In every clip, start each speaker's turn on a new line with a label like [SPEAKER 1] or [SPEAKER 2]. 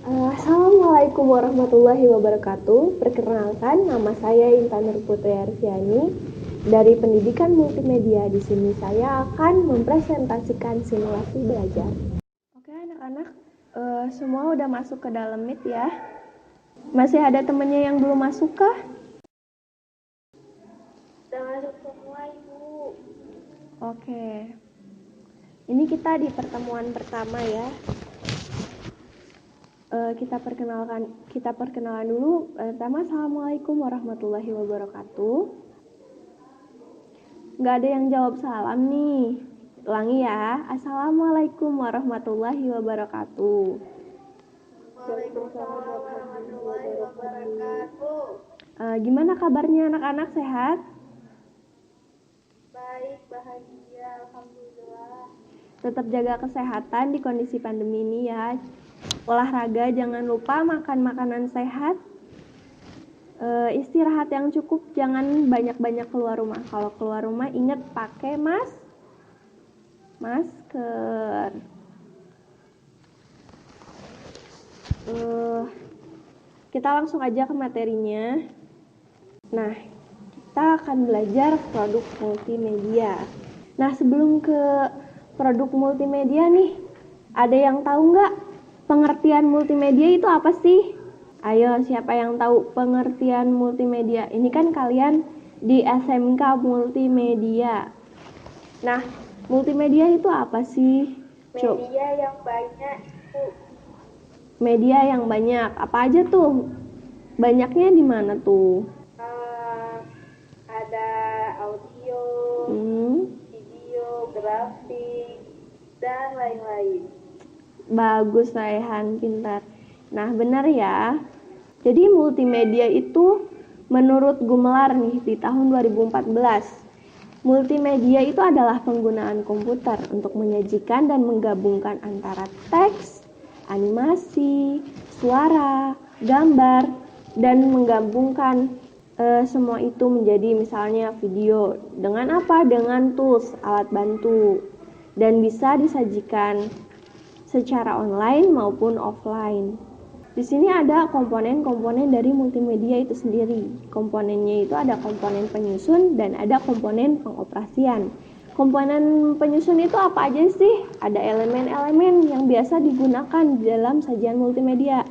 [SPEAKER 1] Assalamualaikum warahmatullahi wabarakatuh. Perkenalkan, nama saya Intan Nur Putri Arfiani dari Pendidikan Multimedia. Di sini saya akan mempresentasikan simulasi belajar. Oke anak-anak, semua udah masuk ke dalam Meet ya. Masih ada temennya yang belum masuk kah?
[SPEAKER 2] Udah masuk semua, Ibu.
[SPEAKER 1] Oke. Ini kita di pertemuan pertama ya. Kita perkenalan dulu. Pertama, Assalamualaikum warahmatullahi wabarakatuh. Nggak ada yang jawab salam nih. Ulangi ya. Assalamualaikum warahmatullahi wabarakatuh.
[SPEAKER 2] Waalaikumsalam warahmatullahi wabarakatuh.
[SPEAKER 1] Gimana kabarnya anak-anak, sehat?
[SPEAKER 2] Baik, bahagia, alhamdulillah.
[SPEAKER 1] Tetap jaga kesehatan di kondisi pandemi ini ya. Olahraga, jangan lupa makan makanan sehat. Istirahat yang cukup, jangan banyak-banyak keluar rumah. Kalau keluar rumah ingat pakai masker. Kita langsung aja ke materinya. Nah, kita akan belajar produk multimedia. Nah, sebelum ke produk multimedia nih, ada yang tahu nggak pengertian multimedia itu apa sih? Ayo, siapa yang tahu pengertian multimedia? Ini kan kalian di SMK Multimedia. Nah, multimedia itu apa sih?
[SPEAKER 2] Media yang banyak, Ibu.
[SPEAKER 1] Media yang banyak. Apa aja tuh? Banyaknya di mana tuh?
[SPEAKER 2] Ada audio, video, grafik, dan lain-lain.
[SPEAKER 1] Bagus, Raihan, pintar. Nah, benar ya. Jadi multimedia itu menurut Gumelar nih di tahun 2014. Multimedia itu adalah penggunaan komputer untuk menyajikan dan menggabungkan antara teks, animasi, suara, gambar, dan menggabungkan semua itu menjadi misalnya video. Dengan apa? Dengan tools, alat bantu. Dan bisa disajikan secara online maupun offline. Di sini ada komponen-komponen dari multimedia itu sendiri. Komponennya itu ada komponen penyusun dan ada komponen pengoperasian. Komponen penyusun itu apa aja sih? Ada elemen-elemen yang biasa digunakan dalam sajian multimedia.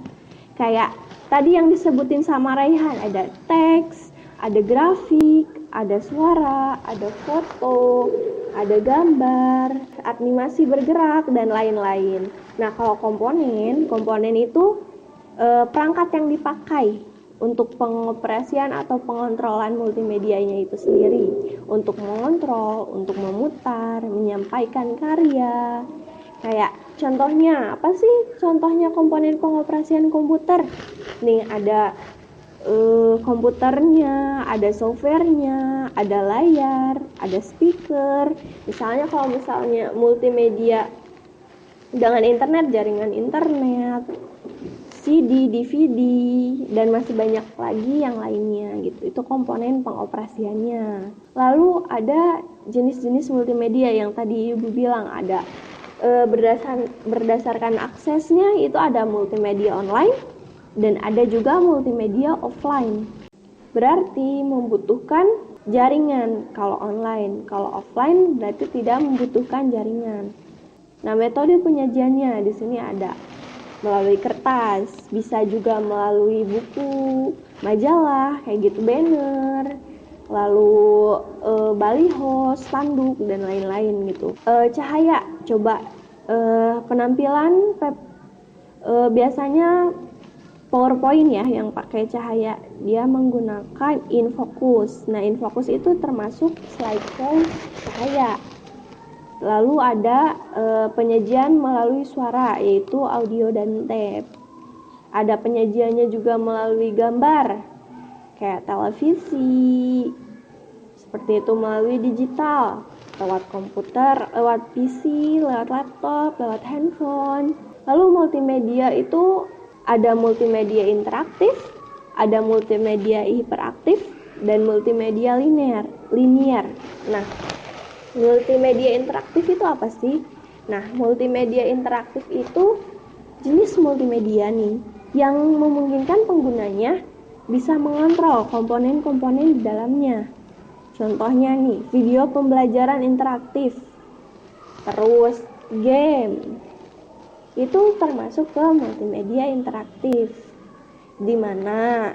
[SPEAKER 1] Kayak tadi yang disebutin sama Raihan, ada teks, ada grafik, ada suara, ada foto, ada gambar, animasi bergerak, dan lain-lain. Nah, kalau komponen itu perangkat yang dipakai untuk pengoperasian atau pengontrolan multimedianya itu sendiri, untuk mengontrol, untuk memutar, menyampaikan karya. Kayak contohnya apa sih? Contohnya komponen pengoperasian komputer. Nih ada komputernya, ada softwarenya, ada layar, ada speaker. Misalnya kalau multimedia dengan internet, jaringan internet, CD, DVD, dan masih banyak lagi yang lainnya gitu. Itu komponen pengoperasiannya. Lalu ada jenis-jenis multimedia yang tadi Ibu bilang ada berdasarkan aksesnya itu ada multimedia online dan ada juga multimedia offline. Berarti membutuhkan jaringan kalau online. Kalau offline berarti tidak membutuhkan jaringan. Nah, metode penyajiannya di sini ada melalui kertas, bisa juga melalui buku, majalah, kayak gitu, banner, lalu baliho, spanduk, dan lain-lain gitu. Cahaya, coba penampilan biasanya PowerPoint ya yang pakai cahaya, dia menggunakan infocus. Nah, infocus itu termasuk slideshow cahaya. Lalu ada penyajian melalui suara, yaitu audio dan tape. Ada penyajiannya juga melalui gambar, kayak televisi, seperti itu melalui digital, lewat komputer, lewat PC, lewat laptop, lewat handphone. Lalu multimedia itu ada multimedia interaktif, ada multimedia hiperaktif, dan multimedia linear. Nah, multimedia interaktif itu apa sih? Nah, multimedia interaktif itu jenis multimedia nih yang memungkinkan penggunanya bisa mengontrol komponen-komponen di dalamnya. Contohnya nih, video pembelajaran interaktif, terus game. Itu termasuk ke multimedia interaktif, di mana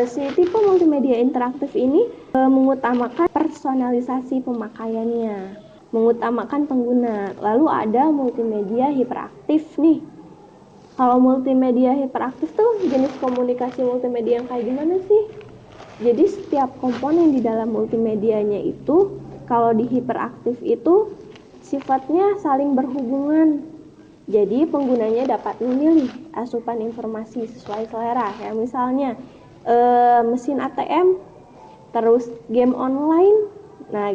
[SPEAKER 1] si tipe multimedia interaktif ini mengutamakan personalisasi pemakaiannya, mengutamakan pengguna. Lalu ada multimedia hiperaktif nih. Kalau multimedia hiperaktif tuh jenis komunikasi multimedia yang kayak gimana sih? Jadi setiap komponen di dalam multimedianya itu kalau di hiperaktif itu sifatnya saling berhubungan. Jadi penggunanya dapat memilih asupan informasi sesuai selera. Kayak misalnya mesin ATM, terus game online. Nah,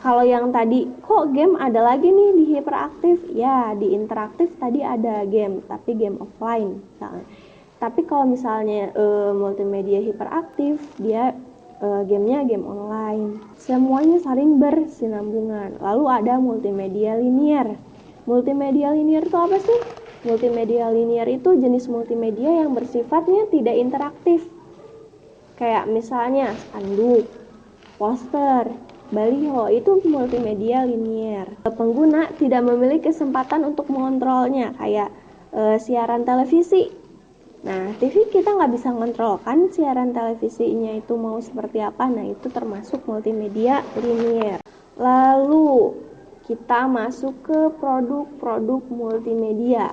[SPEAKER 1] kalau yang tadi, kok game ada lagi nih di hiperaktif? Ya, di interaktif tadi ada game, tapi game offline misalnya. Tapi kalau misalnya multimedia hiperaktif, dia gamenya game online. Semuanya saling bersinambungan. Lalu ada multimedia linier. Multimedia linier itu apa sih? Multimedia linier itu jenis multimedia yang bersifatnya tidak interaktif. Kayak misalnya spanduk, poster, baliho, itu multimedia linier. Pengguna tidak memiliki kesempatan untuk mengontrolnya, kayak siaran televisi. Nah, TV kita nggak bisa ngontrol kan siaran televisinya itu mau seperti apa. Nah, itu termasuk multimedia linier. Lalu kita masuk ke produk-produk multimedia.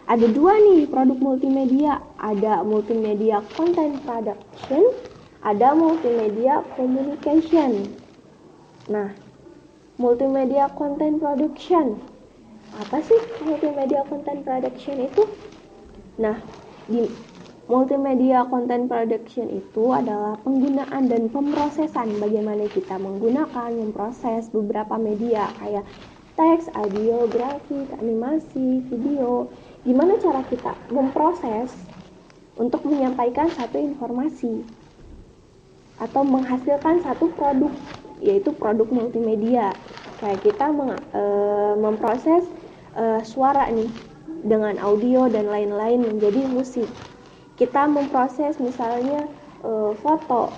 [SPEAKER 1] Ada dua nih produk multimedia. Ada multimedia content production, ada multimedia communication. Nah, multimedia content production. Apa sih multimedia content production itu? Nah, di multimedia content production itu adalah penggunaan dan pemrosesan bagaimana kita menggunakan, memproses beberapa media kayak teks, audio, grafik, animasi, video. Gimana cara kita memproses untuk menyampaikan satu informasi atau menghasilkan satu produk, yaitu produk multimedia. Kayak kita memproses suara nih dengan audio dan lain-lain menjadi musik. Kita memproses misalnya foto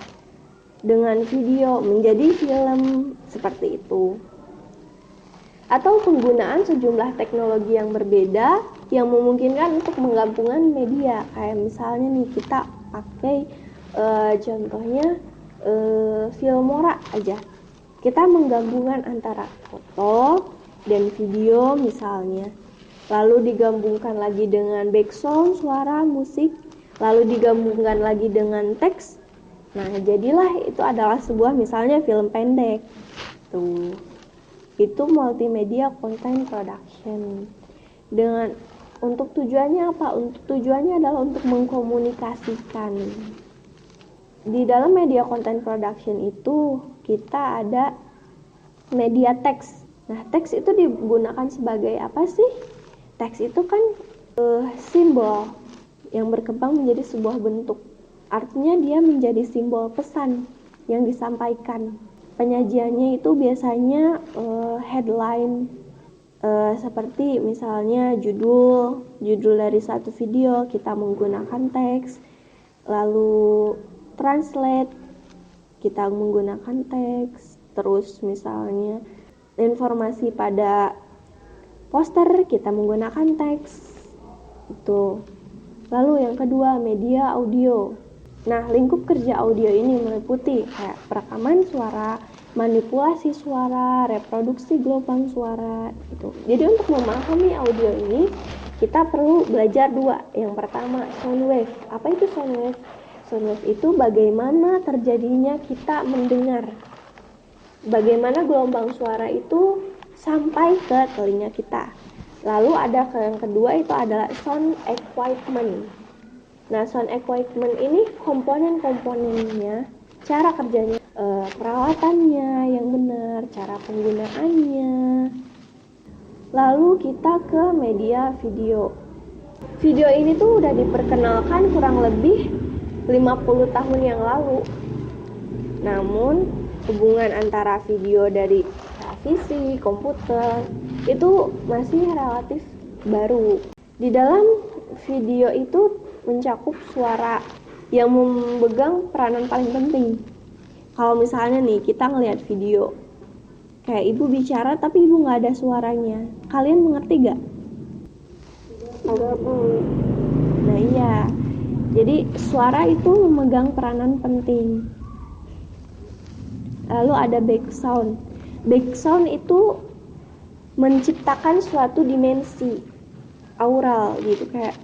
[SPEAKER 1] dengan video menjadi film, seperti itu. Atau penggunaan sejumlah teknologi yang berbeda yang memungkinkan untuk menggabungkan media. Kayak misalnya nih kita pakai contohnya Filmora aja. Kita menggabungkan antara foto dan video misalnya. Lalu digabungkan lagi dengan background, suara, musik, lalu digabungkan lagi dengan teks. Nah, jadilah itu adalah sebuah misalnya film pendek. Tuh. Itu multimedia content production. Untuk tujuannya apa? Untuk tujuannya adalah untuk mengkomunikasikan. Di dalam media content production itu kita ada media teks. Nah, teks itu digunakan sebagai apa sih? Teks itu kan simbol yang berkembang menjadi sebuah bentuk. Artinya dia menjadi simbol pesan yang disampaikan. Penyajiannya itu biasanya headline, seperti misalnya judul dari satu video kita menggunakan teks. Lalu translate kita menggunakan teks. Terus misalnya informasi pada poster kita menggunakan teks. Itu. Lalu yang kedua, media audio. Nah, lingkup kerja audio ini meliputi kayak perekaman suara, manipulasi suara, reproduksi gelombang suara itu. Jadi untuk memahami audio ini kita perlu belajar dua. Yang pertama, sound wave. Apa itu sound wave? Sound wave itu bagaimana terjadinya kita mendengar. Bagaimana gelombang suara itu sampai ke telinga kita. Lalu ada yang kedua itu adalah sound equipment. Nah, sound equipment ini komponen-komponennya, cara kerjanya, perawatannya yang benar, cara penggunaannya. Lalu kita ke media video. Video ini tuh udah diperkenalkan kurang lebih 50 tahun yang lalu. Namun, hubungan antara video dari televisi, komputer itu masih relatif baru. Di dalam video itu mencakup suara yang memegang peranan paling penting. Kalau misalnya nih kita ngelihat video kayak ibu bicara tapi ibu nggak ada suaranya, kalian mengerti gak?
[SPEAKER 2] Enggak, Bu.
[SPEAKER 1] Nah iya, jadi suara itu memegang peranan penting. Lalu ada background. Background itu menciptakan suatu dimensi aural gitu, kayak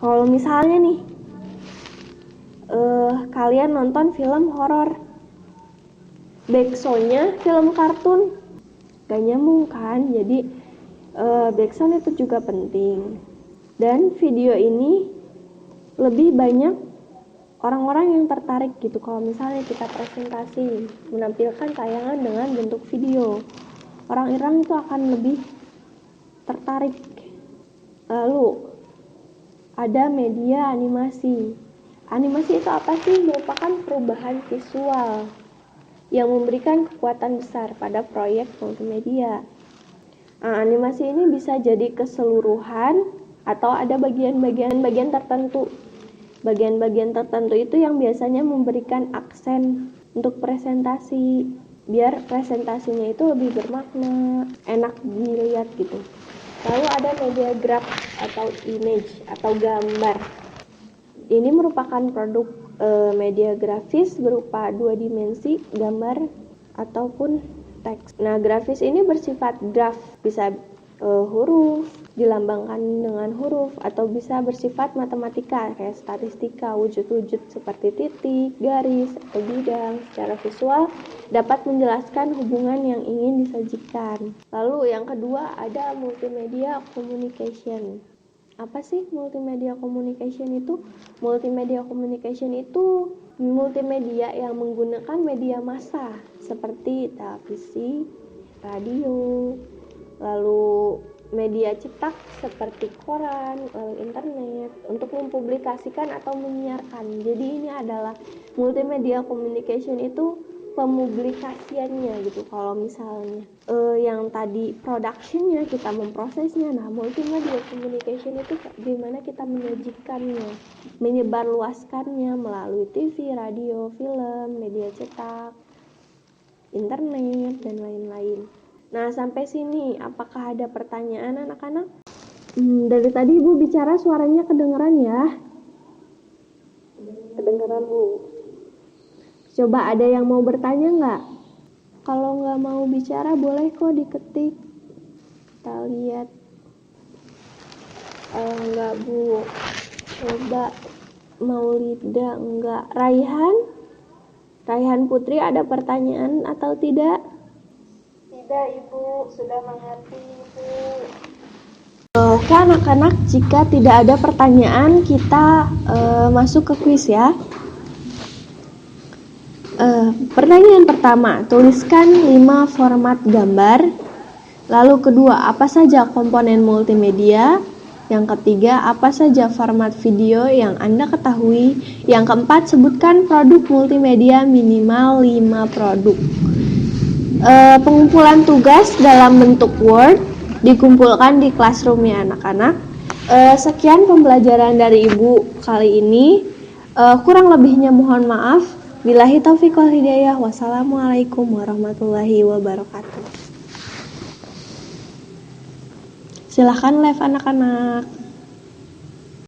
[SPEAKER 1] kalau misalnya nih kalian nonton film horor, backsoundnya film kartun, gak nyambung kan? Jadi backsound itu juga penting. Dan video ini lebih banyak orang-orang yang tertarik gitu kalau misalnya kita presentasi menampilkan tayangan dengan bentuk video, orang-orang itu akan lebih tertarik. Lalu ada media animasi. Animasi itu apa sih? Merupakan perubahan visual yang memberikan kekuatan besar pada proyek multimedia. Nah, animasi ini bisa jadi keseluruhan atau ada bagian-bagian tertentu. Bagian-bagian tertentu itu yang biasanya memberikan aksen untuk presentasi, biar presentasinya itu lebih bermakna, enak dilihat gitu. Lalu ada media graph atau image atau gambar. Ini merupakan produk media grafis berupa dua dimensi, gambar ataupun teks. Nah, grafis ini bersifat graf, bisa huruf, dilambangkan dengan huruf, atau bisa bersifat matematika kayak statistika, wujud-wujud seperti titik, garis, atau bidang. Secara visual dapat menjelaskan hubungan yang ingin disajikan. Lalu yang kedua ada multimedia communication. Apa sih multimedia communication itu? Multimedia communication itu multimedia yang menggunakan media massa seperti televisi, radio, lalu media cetak seperti koran, lalu internet untuk mempublikasikan atau menyiarkan. Jadi ini adalah multimedia communication itu pemublikasiannya gitu. Kalau misalnya yang tadi productionnya, kita memprosesnya. Nah, multimedia communication itu gimana kita menyajikannya, menyebarluaskannya melalui TV, radio, film, media cetak, internet, dan lain-lain. Nah, sampai sini apakah ada pertanyaan anak-anak? Dari tadi Ibu bicara suaranya kedengeran ya?
[SPEAKER 2] Kedengaran, Bu.
[SPEAKER 1] Coba ada yang mau bertanya nggak? Kalau nggak mau bicara boleh kok diketik. Kita lihat. Nggak, Bu. Coba Maulida enggak. Raihan Putri ada pertanyaan atau tidak?
[SPEAKER 2] Tidak, Ibu. Sudah mengerti, Ibu.
[SPEAKER 1] Oke anak-anak, jika tidak ada pertanyaan kita masuk ke kuis ya. Pertanyaan pertama, tuliskan 5 format gambar. Lalu kedua, apa saja komponen multimedia? Yang ketiga, apa saja format video yang Anda ketahui? Yang keempat, sebutkan produk multimedia minimal 5 produk. Pengumpulan tugas dalam bentuk Word dikumpulkan di classroom ya anak-anak. Sekian pembelajaran dari Ibu kali ini. Kurang lebihnya mohon maaf. Billahi taufiq wal hidayah. Wassalamualaikum warahmatullahi wabarakatuh. Silahkan live anak-anak.